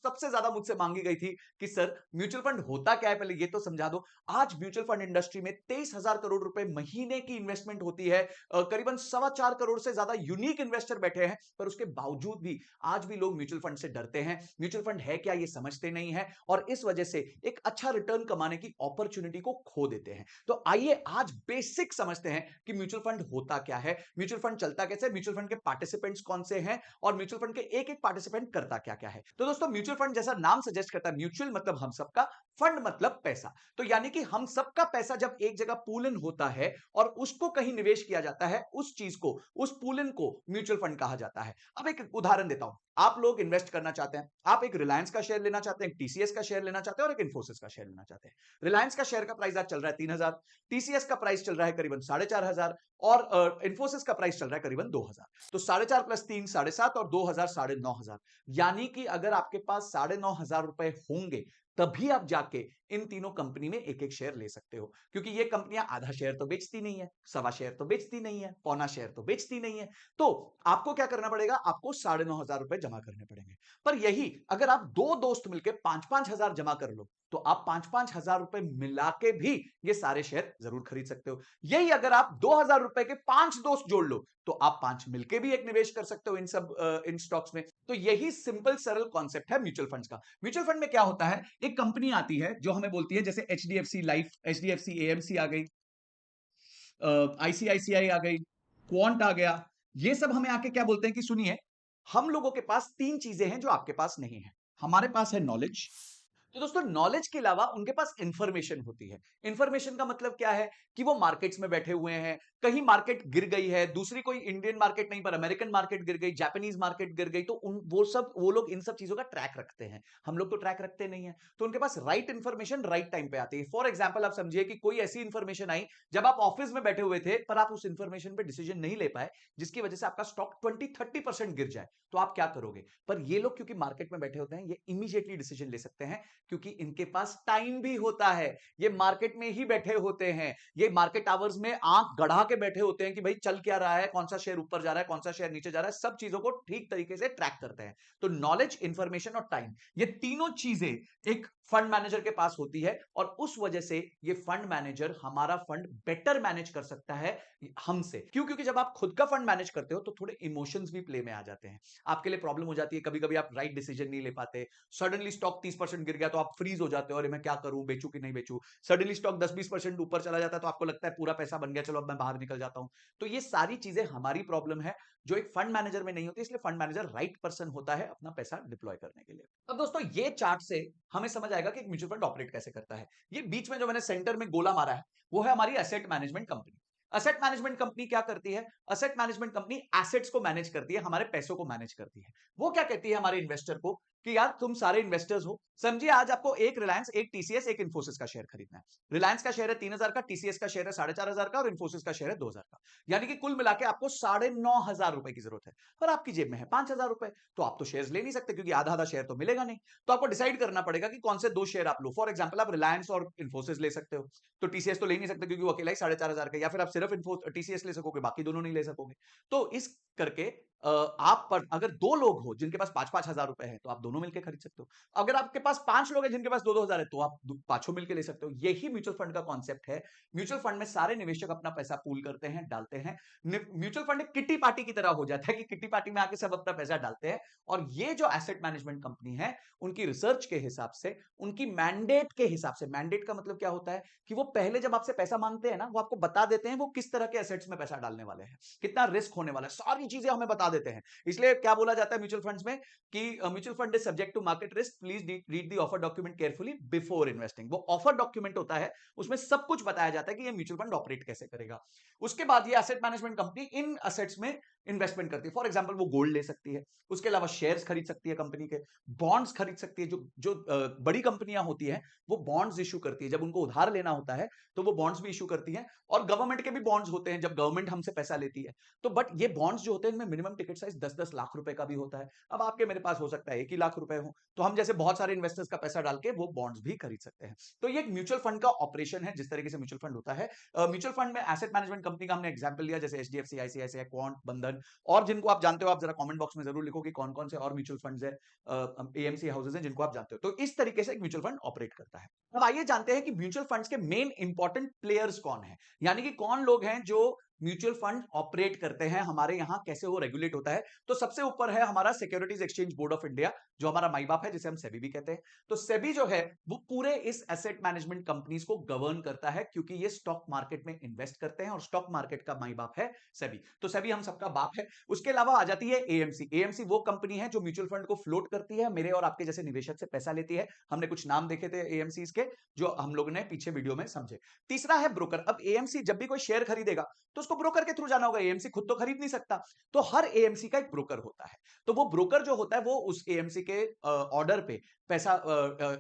सबसे ज्यादा मुझसे मांगी गई थी कि सर म्यूचुअल फंड होता क्या है, पहले ये तो समझा दो। आज म्यूचुअल फंड इंडस्ट्री में 23,000 करोड़ रुपए महीने की इन्वेस्टमेंट होती है। करीबन 4.25 करोड़ से ज्यादा यूनिक इन्वेस्टर बैठे हैं, पर उसके बावजूद भी आज भी लोग म्यूचुअल फंड से डरते हैं। म्यूचुअल फंड है क्या ये समझते नहीं है, और इस वजह से एक अच्छा रिटर्न कमाने की अपॉर्चुनिटी को खो देते हैं। तो आइए आज बेसिक समझते हैं कि म्यूचुअल फंड होता क्या है, म्यूचुअल फंड चलता कैसे, म्यूचुअल फंड के पार्टिसिपेंट्स कौन से हैं, और म्यूचुअल फंड के एक एक पार्टिसिपेंट करता क्या क्या है। तो दोस्तों, म्यूचुअल फंड जैसा नाम सजेस्ट करता है, म्यूचुअल मतलब हम सबका, फंड मतलब पैसा। तो यानी कि हम सबका पैसा जब एक जगह पूल इन होता है और उसको कहीं निवेश किया जाता है, उस चीज को, उस पूल इन को म्यूचुअल फंड कहा जाता है। अब एक उदाहरण देता हूं। आप लोग इन्वेस्ट करना चाहते हैं, आप एक रिलायंस का शेयर लेना चाहते हैं, एक टीसीएस का शेयर लेना चाहते हैं और एक इन्फोसिस का शेयर लेना चाहते हैं। रिलायंस का शेयर का प्राइस आज चल रहा है 3,000, टीसीएस का प्राइस चल रहा है करीबन 4,500 और इन्फोसिस का प्राइस चल रहा है करीबन 2,000। तो 4,500 प्लस 3 7,700 और 2,000 9,500। यानी कि अगर आपके पास 9,500 रुपए होंगे, तभी आप जाके इन तीनों कंपनी में एक एक शेयर ले सकते हो, क्योंकि ये कंपनियां आधा शेयर तो बेचती नहीं है, सवा शेयर तो बेचती नहीं है, पौना शेयर तो बेचती नहीं है। तो आपको क्या करना पड़ेगा, आपको 9,500 रुपए जमा करने पड़ेंगे। पर यही अगर आप दो दोस्त मिलकर 5-5 हजार जमा कर लो, तो आप 5-5 हजार रुपए मिला के भी ये सारे शेयर जरूर खरीद सकते हो। यही अगर आप 2,000 रुपए के 5 दोस्त जोड़ लो, तो आप 5 मिलके भी एक निवेश कर सकते हो इन स्टॉक्स में। तो यही सिंपल सरल कॉन्सेप्ट है म्यूचुअल फंड्स का। म्यूचुअल फंड में क्या होता है, एक कंपनी आती है जो हमें बोलती है, जैसे एचडीएफसी लाइफ, एचडीएफसी एएमसी आ गई, आईसीआईसीआई आ गई, क्वांट आ गया। ये सब हमें आके क्या बोलते हैं कि सुनिए, हम लोगों के पास 3 चीजें हैं जो आपके पास नहीं है। हमारे पास है नॉलेज। तो दोस्तों, नॉलेज के अलावा उनके पास इंफॉर्मेशन होती है। इंफॉर्मेशन का मतलब क्या है कि वो मार्केट्स में बैठे हुए हैं, कहीं मार्केट गिर गई है, दूसरी कोई इंडियन मार्केट नहीं पर अमेरिकन मार्केट गिर गई, जापानीज मार्केट गिर गई, तो उन वो लोग इन सब चीजों का ट्रैक रखते हैं। हम लोग तो ट्रैक रखते नहीं है। तो उनके पास राइट इंफॉर्मेशन राइट टाइम पे आती है। फॉर एग्जाम्पल, आप समझिए कि कोई ऐसी इंफॉर्मेशन आई जब आप ऑफिस में बैठे हुए थे, पर आप उस इंफॉर्मेशन पे डिसीजन नहीं ले पाए, जिसकी वजह से आपका स्टॉक 20-30% गिर जाए, तो आप क्या करोगे। पर ये लोग क्योंकि मार्केट में बैठे होते हैं, ये इमीडिएटली डिसीजन ले सकते हैं, क्योंकि इनके पास टाइम भी होता है। ये मार्केट में ही बैठे होते हैं, ये मार्केट आवर्स में आंख गढ़ा के बैठे होते हैं कि भाई चल क्या रहा है, कौन सा शेयर ऊपर जा रहा है, कौन सा शेयर नीचे जा रहा है, सब चीजों को ठीक तरीके से ट्रैक करते हैं। तो नॉलेज, इंफॉर्मेशन और टाइम, ये तीनों चीजें एक फंड मैनेजर के पास होती है, और उस वजह से ये फंड मैनेजर हमारा फंड बेटर मैनेज कर सकता है हमसे। क्यों? क्योंकि जब आप खुद का फंड मैनेज करते हो तो थोड़े इमोशंस भी प्ले में आ जाते हैं। आपके लिए प्रॉब्लम हो जाती है, कभी कभी आप राइट डिसीजन नहीं ले पाते। सडनली स्टॉक 30% गिर गया तो आप फ्रीज हो जाते हो, अरे मैं क्या करूं, बेचूं कि नहीं बेचूं। सडनली स्टॉक 10-20% ऊपर चला जाता है तो आपको लगता है पूरा पैसा बन गया, चलो अब मैं बाहर निकल जाता हूं। तो ये सारी चीजें हमारी प्रॉब्लम है, जो एक फंड मैनेजर में नहीं होती। इसलिए फंड मैनेजर राइट पर्सन होता है अपना पैसा डिप्लॉय करने के लिए। अब दोस्तों, ये चार्ट से हमें समझ आएगा कि एक म्यूचुअल फंड ऑपरेट कैसे करता है। ये बीच में जो मैंने सेंटर में गोला मारा है, वो है हमारी asset management company. Asset management company क्या करती है, असेट मैनेजमेंट कंपनी एसेट्स को मैनेज करती है, हमारे पैसों को मैनेज करती है। वो क्या कहती है हमारे इन्वेस्टर को कि यार तुम सारे इन्वेस्टर्स हो, समझिए आज आपको एक रिलायंस, एक टीसीएस, एक इन्फोसिस का शेयर खरीदना है। रिलायंस का शेयर है 3,000 का, टीसीएस का शेयर है 4,500 का और इन्फोसिस का शेयर है 2,000 का। यानी कि कुल मिला के आपको 9,500 रुपए की जरूरत है, पर आपकी जेब में है 5,000 रुपए। तो आप तो शेयर ले नहीं सकते, क्योंकि आधा आधा शेयर तो मिलेगा नहीं। तो आपको डिसाइड करना पड़ेगा कि कौन से दो शेयर आप लो। फॉर एग्जाम्पल, आप रिलायंस और इन्फोसिस ले सकते हो। तो टीसीएस तो ले नहीं सकते क्योंकि वो अकेला ही 4,500 का, या फिर आप सिर्फ टीसीएस ले सकोगे, बाकी दोनों नहीं ले सकोगे। तो इस करके आप पर अगर दो लोग हो जिनके पास 5-5 हजार रुपए है, तो आप दोनों मिलकर खरीद सकते हो। अगर आपके पास 5 लोग हैं जिनके पास 2-2 हजार है, तो आप पांचों मिलकर ले सकते हो। यही म्यूचुअल फंड का कॉन्सेप्ट है। म्यूचुअल फंड में सारे निवेशक अपना पैसा पूल करते हैं, डालते हैं। म्यूचुअल फंड एक किट्टी पार्टी की तरह हो जाता है कि किट्टी पार्टी में आके सब अपना पैसा डालते हैं। और ये जो एसेट मैनेजमेंट कंपनी है, उनकी रिसर्च के हिसाब से, उनकी मैंडेट के हिसाब से, मैंडेट का मतलब क्या होता है कि वो पहले जब आपसे पैसा मांगते हैं ना, वो आपको बता देते हैं वो किस तरह के एसेट्स में पैसा डालने वाले हैं, कितना रिस्क होने वाला है, सारी चीजें हमें बता देते हैं। इसलिए क्या बोला जाता है म्यूचुअल फंड्स में कि mutual fund is subject to market risk, please read the offer document carefully before investing. वो ऑफर डॉक्यूमेंट होता है, उसमें सब कुछ बताया जाता है कि ये म्यूचुअल फंड ऑपरेट कैसे करेगा। उसके बाद ये एसेट मैनेजमेंट कंपनी इन असेट्स में इन्वेस्टमेंट करती है। फॉर एग्जांपल, वो गोल्ड ले सकती है, उसके अलावा शेयर्स खरीद सकती है कंपनी के, बॉन्ड्स खरीद सकती है। जो जो बड़ी कंपनियां होती हैं, वो बॉन्ड्स इशू करती है। जब उनको उधार लेना होता है तो वो बॉन्ड्स भी इशू करती है। और गवर्नमेंट के भी बॉन्ड्स होते हैं, जब गवर्नमेंट हमसे पैसा लेती है। तो बट ये बॉन्ड्स जो होते हैं, इनमें मिनिमम टिकट साइज 10-10 लाख रुपए का भी होता है। अब आपके मेरे पास हो सकता है 1 ही लाख रुपए हो, तो हम जैसे बहुत सारे इन्वेस्टर्स का पैसा डाल के वो बॉन्ड्स भी खरीद सकते हैं। तो ये एक म्यूचुअल फंड का ऑपरेशन है, जिस तरीके से म्यूचुअल फंड होता है। म्यूचुअल फंड में एसेट मैनेजमेंट कंपनी का हमने एग्जांपल लिया, जैसे एचडीएफसी, आईसीआईसीआई, क्वांट, बंधन, और जिनको आप जानते हो आप जरा कमेंट बॉक्स में जरूर लिखो कि कौन कौन से और म्यूचुअल फंड्स है, एएमसी हाउसेज हैं जिनको आप जानते हो। तो इस तरीके से एक म्यूचुअल फंड ऑपरेट करता है। अब आइए जानते हैं कि म्यूचुअल फंड्स के मेन इंपॉर्टेंट प्लेयर्स कौन है, यानी कि कौन लोग हैं जो म्यूचुअल फंड ऑपरेट करते हैं, हमारे यहां कैसे वो रेगुलेट होता है। तो सबसे ऊपर है हमारा securities exchange board of India, जो हमारा माई बाप है, जिसे हम सेबी भी कहते हैं। तो सेबी जो है वो पूरे इस एसेट मैनेजमेंट कंपनीज को गवर्न करता है, क्योंकि ये स्टॉक मार्केट में इन्वेस्ट करते हैं और स्टॉक मार्केट का माई बाप है सेबी। तो सेबी हम सबका बाप है। उसके अलावा आ जाती है एएमसी। एएमसी वो कंपनी है जो म्यूचुअल फंड को फ्लोट करती है, मेरे और आपके जैसे निवेशक से पैसा लेती है। हमने कुछ नाम देखे थे एएमसी के, जो हम लोगों ने पीछे वीडियो में समझे। तीसरा है ब्रोकर। अब एएमसी जब भी कोई शेयर खरीदेगा तो उसको ब्रोकर के थ्रू जाना होगा, एएमसी खुद तो खरीद नहीं सकता। तो हर एएमसी का एक ब्रोकर होता है। तो वो ब्रोकर जो होता है वो उस एएमसी के ऑर्डर पे पैसा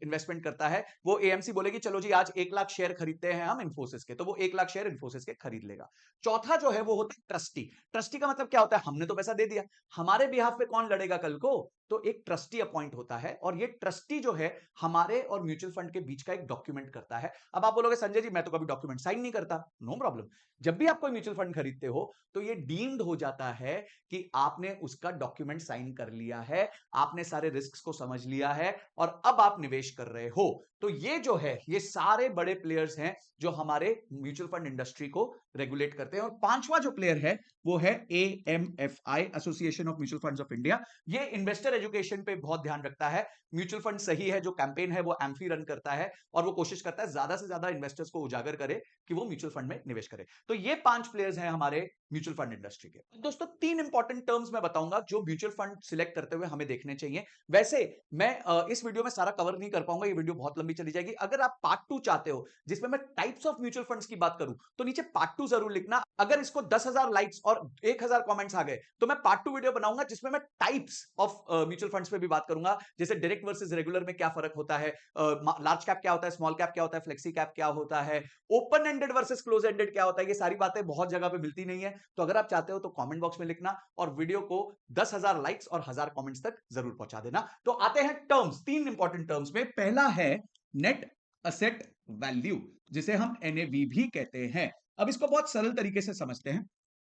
इन्वेस्टमेंट करता है। वो एएमसी बोलेगी चलो जी आज 1 लाख शेयर खरीदते हैं हम इन्फोसिस के, तो वो 1 लाख शेयर इन्फोसिस के खरीद लेगा। चौथा जो है वो होता है ट्रस्टी। ट्रस्टी का मतलब क्या होता है, हमने तो पैसा दे दिया, हमारे बिहाफ पे कौन लड़ेगा कल को, तो एक ट्रस्टी अपॉइंट होता है, और ये ट्रस्टी जो है हमारे और म्यूचुअल फंड के बीच का एक डॉक्यूमेंट करता है। अब आप बोलोगे संजय जी मैं तो कभी डॉक्यूमेंट साइन नहीं करता। No problem. जब भी आप कोई म्यूचुअल फंड खरीदते हो तो ये डीम्ड हो जाता है कि आपने उसका डॉक्यूमेंट साइन कर लिया है, आपने सारे रिस्क को समझ लिया है और अब आप निवेश कर रहे हो। तो ये जो है ये सारे बड़े प्लेयर्स हैं जो हमारे म्यूचुअल फंड इंडस्ट्री को रेगुलेट करते हैं। और पांचवा जो प्लेयर है वो है AMFI, association of mutual funds of India. ये इन्वेस्टर एजुकेशन पे बहुत ध्यान रखता है। म्यूचुअल फंड सही है जो कैंपेन है वो एम्फी रन करता है और वो कोशिश करता है ज्यादा से ज्यादा इन्वेस्टर्स को उजागर करे कि वो म्यूचुअल फंड में निवेश करे। तो ये 5 प्लेयर्स हैं हमारे म्यूचुअल फंड इंडस्ट्री के। दोस्तों 3 इंपॉर्टेंट टर्म्स मैं बताऊंगा जो म्यूचुअल फंड सिलेक्ट करते हुए हमें देखने चाहिए। वैसे मैं इस वीडियो में सारा कवर नहीं कर पाऊंगा, ये वीडियो बहुत लंबी चली जाएगी। अगर आप पार्ट 2 चाहते हो जिसमें मैं टाइप्स ऑफ म्यूचुअल फंड्स की बात करूं तो नीचे पार्ट 2 जरूर लिखना। अगर इसको 10,000 लाइक्स और 1,000 कमेंट्स आ गए तो मैं पार्ट 2 वीडियो बनाऊंगा जिसमें मैं टाइप्स ऑफ म्यूचुअल फंड्स पे भी बात करूंगा, जैसे डायरेक्ट वर्सेस रेगुलर में क्या फर्क होता है, लार्ज कैप क्या होता है, स्मॉल कैप क्या होता है, फ्लेक्सी कैप क्या होता है, open ended versus close ended क्या होता है। ये सारी बातें बहुत जगह पे मिलती नहीं है। तो अगर आप चाहते हो तो कमेंट बॉक्स में लिखना और वीडियो को 10,000 लाइक्स और 1,000 कमेंट्स तक जरूर पहुंचा देना। तो आते हैं टर्म्स, 3 इंपॉर्टेंट टर्म्स में। पहला है नेट असेट वैल्यू, जिसे हम एनएवी भी कहते हैं। अब इसको बहुत सरल तरीके से समझते हैं।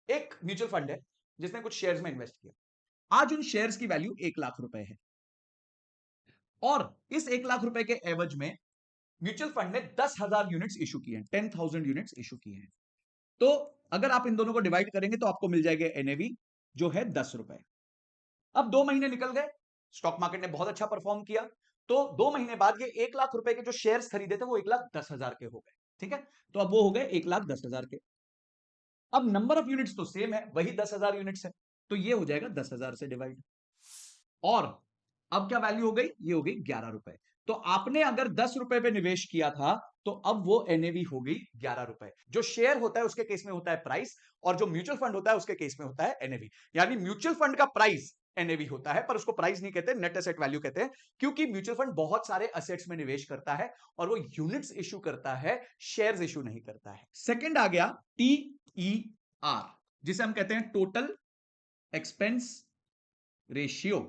एक म्यूचुअल फंड है जिसने कुछ शेयर्स में इन्वेस्ट किया। आज उन शेयर्स की वैल्यू 1 लाख रुपए है और इस 1 लाख रुपए के एवज में म्यूचुअल फंड ने 10,000 यूनिट्स इशू किए हैं, 10,000 यूनिट्स इशू किए हैं। तो अगर आप इन दोनों को डिवाइड करेंगे तो आपको मिल जाएगा एनएवी जो है 10 रुपए। अब 2 महीने निकल गए, स्टॉक मार्केट ने बहुत अच्छा परफॉर्म किया, तो 2 महीने बाद ये 1 लाख रुपए के जो शेयर्स खरीदे थे वो 1,10,000 के हो गए। ठीक है, तो अब वो हो गए 1,10,000 के। अब नंबर ऑफ यूनिट्स तो सेम है, वही 10,000 यूनिट्स है, तो ये हो जाएगा 10,000 से डिवाइड। और अब क्या वैल्यू हो गई, ये हो गई 11 रुपए। तो आपने अगर 10 रुपए पे निवेश किया था तो अब वो एनएवी हो गई 11 रुपए। जो शेयर होता है उसके केस में होता है प्राइस, और जो म्यूचुअल फंड होता है उसके केस में होता है एनएवी। यानी म्यूचुअल फंड का प्राइस एनएवी होता है, पर उसको प्राइस नहीं कहते, नेट एसेट वैल्यू कहते हैं, क्योंकि म्यूचुअल फंड बहुत सारे असेट्स में निवेश करता है और वो यूनिट्स इश्यू करता है, शेयर्स इश्यू नहीं करता है। सेकंड आ गया टीईआर, जिसे हम कहते हैं टोटल एक्सपेंस रेशियो।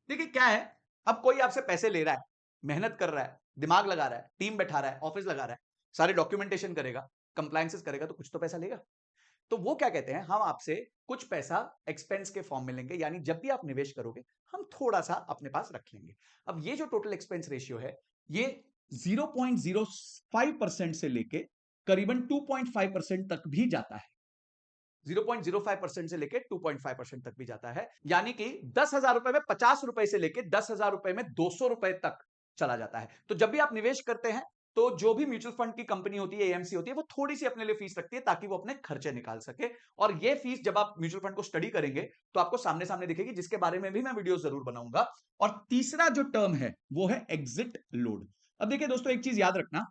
देखिए क्या है, अब कोई आपसे पैसे ले रहा है, मेहनत कर रहा है, दिमाग लगा रहा है, टीम बैठा रहा है, ऑफिस लगा रहा है, सारे डॉक्यूमेंटेशन करेगा, कंप्लायंसेस करेगा, तो कुछ तो पैसा लेगा। तो वो क्या कहते हैं, हम आपसे कुछ पैसा एक्सपेंस के फॉर्म में लेंगे, यानी जब भी आप निवेश करोगे हम थोड़ा सा अपने पास रख लेंगे। अब ये जो टोटल एक्सपेंस रेशियो है ये 0.05% से लेके करीबन 2.5% तक भी जाता है। 0.05% से लेके 2.5% तक भी जाता है, यानी कि 10,000 रुपए में 50 रुपए से लेके 10,000 रुपए में 200 रुपए तक चला जाता है। तो जब भी आप निवेश करते हैं तो जो भी म्यूचुअल फंड की कंपनी होती है, एएमसी होती है, वो थोड़ी सी अपने लिए फीस रखती है ताकि वो अपने खर्चे निकाल सके। और ये फीस जब आप म्यूचुअल फंड को स्टडी करेंगे तो आपको सामने सामने दिखेगी, जिसके बारे में भी मैं वीडियो जरूर बनाऊंगा। और तीसरा जो टर्म है वो है एग्जिट लोड। अब देखिए दोस्तों, एक चीज याद रखना,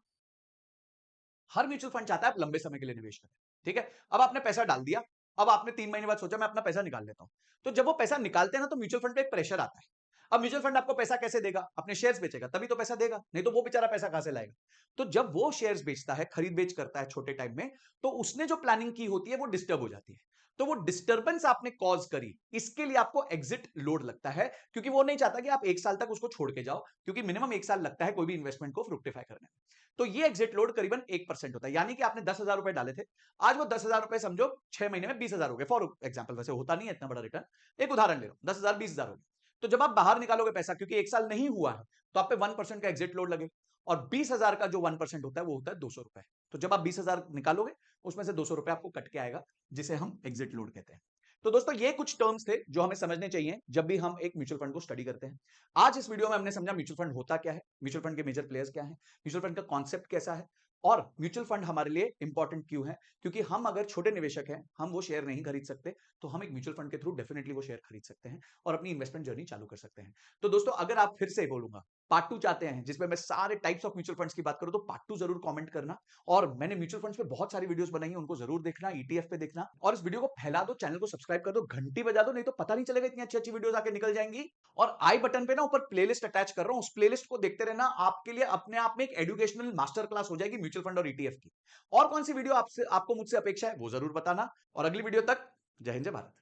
हर म्यूचुअल फंड चाहता है आप लंबे समय के लिए निवेश करें। ठीक है, अब आपने पैसा डाल दिया, अब आपने 3 महीने बाद सोचा मैं अपना पैसा निकाल लेता हूं। तो जब वो पैसा निकालते हैं ना तो म्यूचुअल फंड पे एक प्रेशर आता है। अब म्यूचुअल फंड आपको पैसा कैसे देगा, अपने शेयर्स बेचेगा तभी तो पैसा देगा, नहीं तो वो बेचारा पैसा कहां से लाएगा। तो जब वो शेयर्स बेचता है, खरीद बेच करता है छोटे टाइम में, तो उसने जो प्लानिंग की होती है वो डिस्टर्ब हो जाती है। तो वो डिस्टर्बेंस आपने कॉज करी, इसके लिए आपको एग्जिट लोड लगता है, क्योंकि वो नहीं चाहता कि आप 1 साल तक उसको छोड़ के जाओ, क्योंकि मिनिमम 1 साल लगता है कोई भी इन्वेस्टमेंट को फ्रुक्टिफाई करने में। तो ये एग्जिट लोड करीबन 1% होता है, यानी कि आपने 10,000 रुपए डाले थे, आज वो 10,000 रुपए समझो 6 महीने में 20,000 हो गए, फॉर एग्जाम्पल। वैसे होता नहीं है इतना बड़ा रिटर्न, एक उदाहरण ले लो, 10,000 20,000 हो गए। तो जब आप बाहर निकालोगे पैसा, क्योंकि 1 साल नहीं हुआ है, तो आप पे 1% का एग्जिट लोड लगे, और 20,000 का जो 1% होता है वो होता है 200 रुपए। तो जब आप 20,000 निकालोगे, उसमें से 200 रुपए आपको कट के आएगा, जिसे हम एग्जिट लोड कहते हैं। तो दोस्तों ये कुछ टर्म्स थे जो हमें समझने चाहिए जब भी हम एक म्यूचुअल फंड को स्टडी करते हैं। आज इस वीडियो में हमने समझा म्यूचुअल फंड होता क्या है, म्यूचुअल फंड के मेजर प्लेयर्स क्या हैं, म्यूचुअल फंड का कॉन्सेप्ट कैसा है, और म्यूचुअल फंड हमारे लिए इंपॉर्टेंट क्यों है। क्योंकि हम अगर छोटे निवेशक हैं, हम वो शेयर नहीं खरीद सकते, तो हम एक म्यूचुअल फंड के थ्रू डेफिनेटली वो शेयर खरीद सकते हैं और अपनी इन्वेस्टमेंट जर्नी चालू कर सकते हैं। तो दोस्तों अगर आप, फिर से बोलूंगा, पार्ट 2 चाहते हैं जिसमें मैं सारे टाइप्स ऑफ म्यूचुअल फंड्स की बात करूं, तो पार्ट 2 जरूर कमेंट करना। और मैंने म्यूचुअल फंड्स पे बहुत सारी वीडियोस बनाई हैं, उनको जरूर देखना, ईटीएफ पे देखना, और इस वीडियो को फैला दो, चैनल को सब्सक्राइब कर दो, घंटी बजा दो, नहीं तो पता नहीं चलेगा इतनी अच्छी अच्छी वीडियोस आके निकल जाएंगी। और आई बटन पे ना ऊपर प्लेलिस्ट अटैच कर रहा हूं, उस प्लेलिस्ट को देखते रहना, आपके लिए अपने आप में एक एजुकेशनल मास्टर क्लास हो जाएगी म्यूचुअल फंड और ईटीएफ की। और कौन सी वीडियो आपसे, आपको मुझसे अपेक्षा है, वो जरूर बताना। और अगली वीडियो तक जय हिंद जय भारत।